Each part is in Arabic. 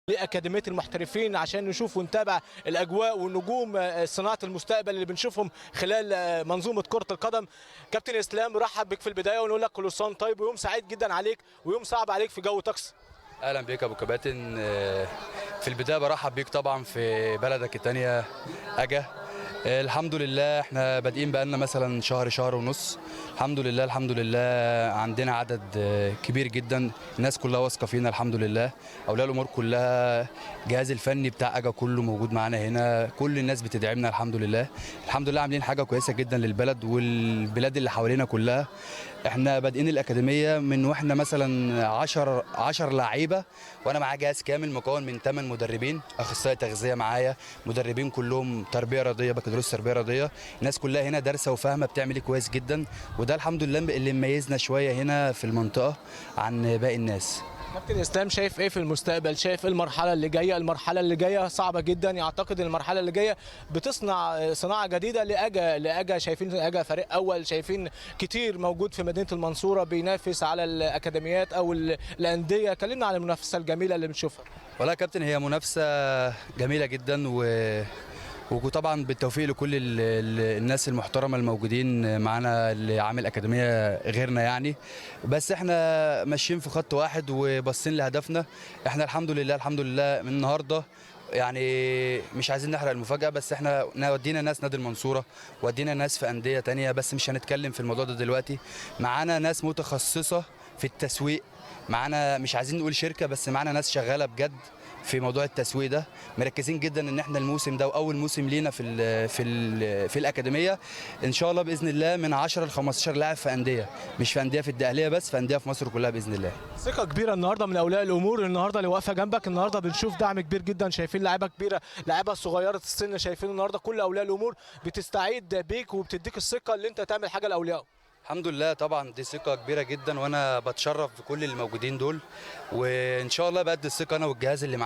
لأكاديمية المحترفين عشان نشوف ونتابع الأجواء والنجوم صناعة المستقبل اللي بنشوفهم خلال منظومة كرة القدم. كابتن إسلام، رحب بك في البداية ونقول لك كل سنة طيب ويوم سعيد جدا عليك ويوم صعب عليك في جو طقس. اهلا بيك يا ابو كباتن. في البدايه برحب بيك طبعا في بلدك الثانيه اجا. الحمد لله احنا بادئين بقالنا مثلا شهر ونص. الحمد لله عندنا عدد كبير جدا، الناس كلها واثقه فينا الحمد لله. اولياء الامور كلها، الجهاز الفني بتاع اجا كله موجود معانا هنا، كل الناس بتدعمنا الحمد لله. الحمد لله عاملين حاجه كويسه جدا للبلد والبلاد اللي حوالينا كلها. احنا بادئين الاكاديميه من واحنا مثلا 10 لعيبه، وانا معايا جهاز كامل مكون من 8 مدربين، اخصائي تغذيه معايا، مدربين كلهم تربيه رياضيه، بكالوريوس تربيه رياضيه. الناس كلها هنا دارسه وفاهمه بتعمل ايه كويس جدا، وده الحمد لله اللي مميزنا شويه هنا في المنطقه عن باقي الناس. كابتن اسلام، شايف ايه في المستقبل؟ شايف ايه المرحله اللي جايه؟ المرحله اللي جايه صعبه جدا، يعتقد المرحله اللي جايه بتصنع صناعه جديده لاجا. شايفين اجا فريق اول، شايفين كتير موجود في مدينه المنصوره بينافس على الاكاديميات او الانديه. كلمنا عن المنافسه الجميله اللي بنشوفها. والله يا كابتن هي منافسه جميله جدا، وطبعا بالتوفيق لكل الناس المحترمه الموجودين معانا اللي عامل اكاديميه غيرنا يعني. بس احنا ماشيين في خط واحد وباصين لهدفنا. احنا الحمد لله من النهارده يعني مش عايزين نحرق المفاجاه، بس احنا ودينا ناس نادي المنصوره، ودينا ناس في انديه تانية، بس مش هنتكلم في الموضوع ده دلوقتي. معانا ناس متخصصه في التسويق، معانا مش عايزين نقول شركه، بس معانا ناس شغاله بجد في موضوع التسويق ده. مركزين جدا ان احنا الموسم ده واول موسم لينا في الاكاديميه ان شاء الله باذن الله من 10 ل 15 لاعب في انديه، مش في انديه في الدقهليه بس، في انديه في مصر كلها باذن الله. ثقه كبيره النهارده من اولياء الامور، النهارده اللي واقفه جنبك، النهارده بنشوف دعم كبير جدا، شايفين لعيبه كبيره، لعيبه صغيره السن، شايفين النهارده كل اولياء الامور بتستعيد بيك وبتديك الثقه اللي انت تعمل حاجه لاوليائهم. الحمد لله طبعا دي ثقه كبيره جدا، وانا بتشرف بكل اللي موجودين دول، وان شاء الله بقد الثقه انا والجهاز اللي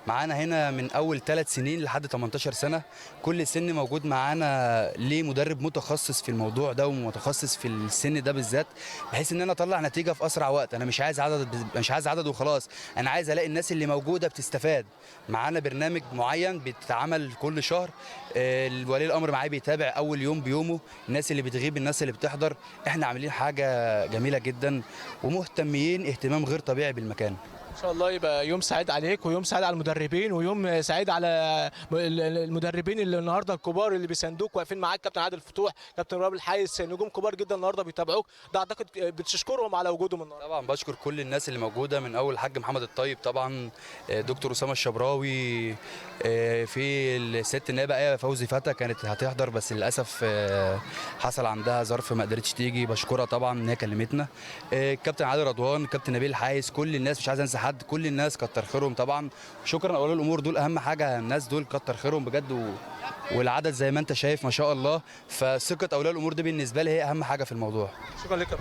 معانا هنا من اول 3 سنين لحد 18 سنه. كل سن موجود معانا ليه مدرب متخصص في الموضوع ده ومتخصص في السن ده بالذات، بحيث ان انا اطلع نتيجه في اسرع وقت. انا مش عايز عدد وخلاص، انا عايز الاقي الناس اللي موجوده بتستفاد. معانا برنامج معين بيتعمل كل شهر، ولي الامر معايا بيتابع اول يوم بيومه، الناس اللي بتغيب الناس اللي بتحضر. احنا عاملين حاجه جميله جدا ومهتمين اهتمام غير طبيعي بالمكان. ان شاء الله يبقى يوم سعيد عليك ويوم سعيد على المدربين ويوم سعيد على المدربين اللي النهارده الكبار اللي بيساندوك واقفين معاك. كابتن عادل فتوح، كابتن رابي الحايس، نجوم كبار جدا النهارده بيتابعوك، ده اعتقد بتشكرهم على وجودهم النهارده. طبعا بشكر كل الناس اللي موجوده، من اول الحاج محمد الطيب طبعا، دكتور اسامه الشبراوي، في الست النائبه ايه فوزي فتى كانت هتحضر بس للاسف حصل عندها ظرف ما قدرتش تيجي، بشكرها طبعا ان هي كلمتنا. كابتن عادل رضوان، كابتن نبيل الحايس، كل الناس مش عايز انسى حد، كل الناس كتر خيرهم طبعا. شكرا اولياء الامور دول اهم حاجه، الناس دول كتر خيرهم بجد، والعدد زي ما انت شايف ما شاء الله. فثقه اولياء الامور دي بالنسبه لي هي اهم حاجه في الموضوع. شكرا لك.